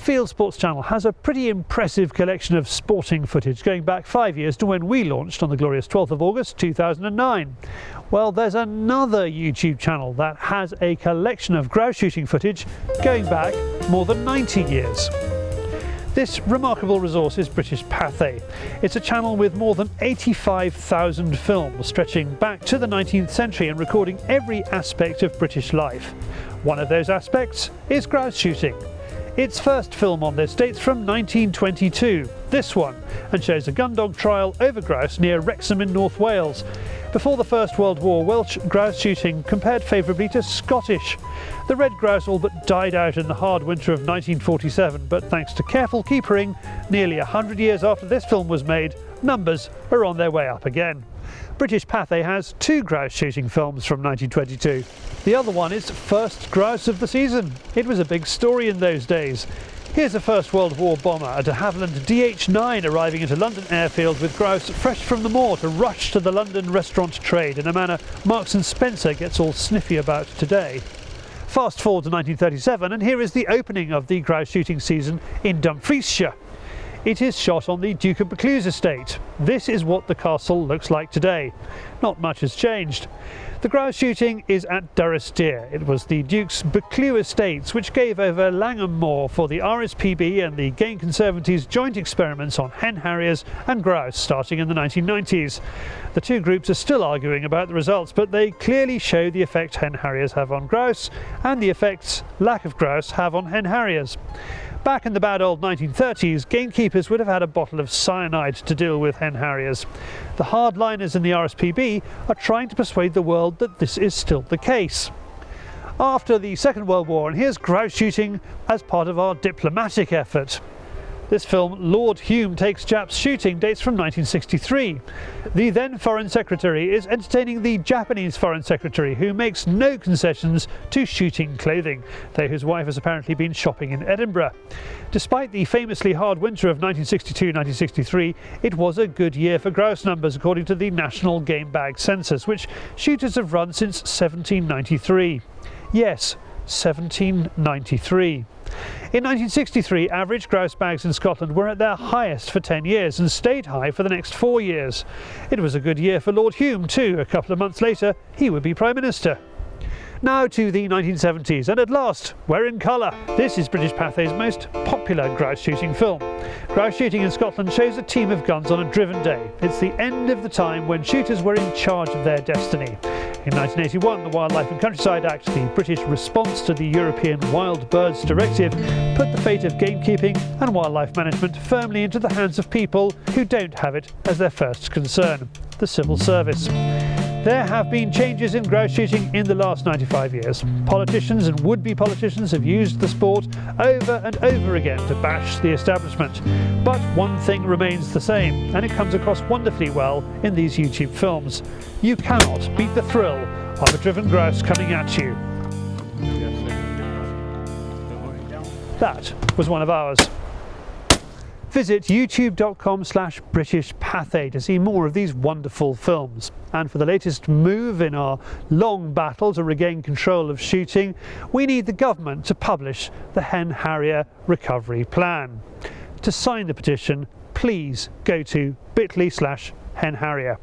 Fieldsports Channel has a pretty impressive collection of sporting footage going back 5 years to when we launched on the glorious 12th of August 2009. Well, there's another YouTube channel that has a collection of grouse shooting footage going back more than 90 years. This remarkable resource is British Pathe. It's a channel with more than 85,000 films stretching back to the 19th century and recording every aspect of British life. One of those aspects is grouse shooting. Its first film on this dates from 1922, this one, and shows a gun dog trial over grouse near Wrexham in North Wales. Before the First World War, Welsh grouse shooting compared favourably to Scottish. The red grouse all but died out in the hard winter of 1947, but thanks to careful keepering, nearly 100 years after this film was made, numbers are on their way up again. British Pathe has 2 grouse shooting films from 1922. The other one is First Grouse of the Season. It was a big story in those days. Here's a First World War bomber, a de Havilland DH9 arriving at a London airfield with grouse fresh from the moor to rush to the London restaurant trade in a manner Marks and Spencer gets all sniffy about today. Fast forward to 1937 and here is the opening of the grouse shooting season in Dumfriesshire. It is shot on the Duke of Buccleuch's estate. This is what the castle looks like today. Not much has changed. The grouse shooting is at Durrisdeer. It was the Duke's Buccleuch estates which gave over Langham Moor for the RSPB and the Game Conservancy's joint experiments on hen harriers and grouse starting in the 1990s. The two groups are still arguing about the results, but they clearly show the effect hen harriers have on grouse and the effects lack of grouse have on hen harriers. Back in the bad old 1930s, gamekeepers would have had a bottle of cyanide to deal with hen harriers. The hardliners in the RSPB are trying to persuade the world that this is still the case. After the Second World War, and here's grouse shooting as part of our diplomatic effort. This film, Lord Hume Takes Japs Shooting, dates from 1963. The then Foreign Secretary is entertaining the Japanese Foreign Secretary, who makes no concessions to shooting clothing, though his wife has apparently been shopping in Edinburgh. Despite the famously hard winter of 1962-1963, it was a good year for grouse numbers according to the National Game Bag Census, which shooters have run since 1793. Yes, 1793. In 1963, average grouse bags in Scotland were at their highest for 10 years and stayed high for the next 4 years. It was a good year for Lord Hume too. A couple of months later, he would be Prime Minister. Now to the 1970s, and at last, we're in colour. This is British Pathe's most popular grouse shooting film. Grouse shooting in Scotland shows a team of guns on a driven day. It's the end of the time when shooters were in charge of their destiny. In 1981, the Wildlife and Countryside Act, the British response to the European Wild Birds Directive, put the fate of gamekeeping and wildlife management firmly into the hands of people who don't have it as their first concern, the civil service. There have been changes in grouse shooting in the last 95 years. Politicians and would-be politicians have used the sport over and over again to bash the establishment. But one thing remains the same, and it comes across wonderfully well in these YouTube films. You cannot beat the thrill of a driven grouse coming at you. That was one of ours. Visit youtube.com/British Pathe to see more of these wonderful films. And for the latest move in our long battle to regain control of shooting, we need the government to publish the Hen Harrier Recovery Plan. To sign the petition, please go to bit.ly/Hen Harrier.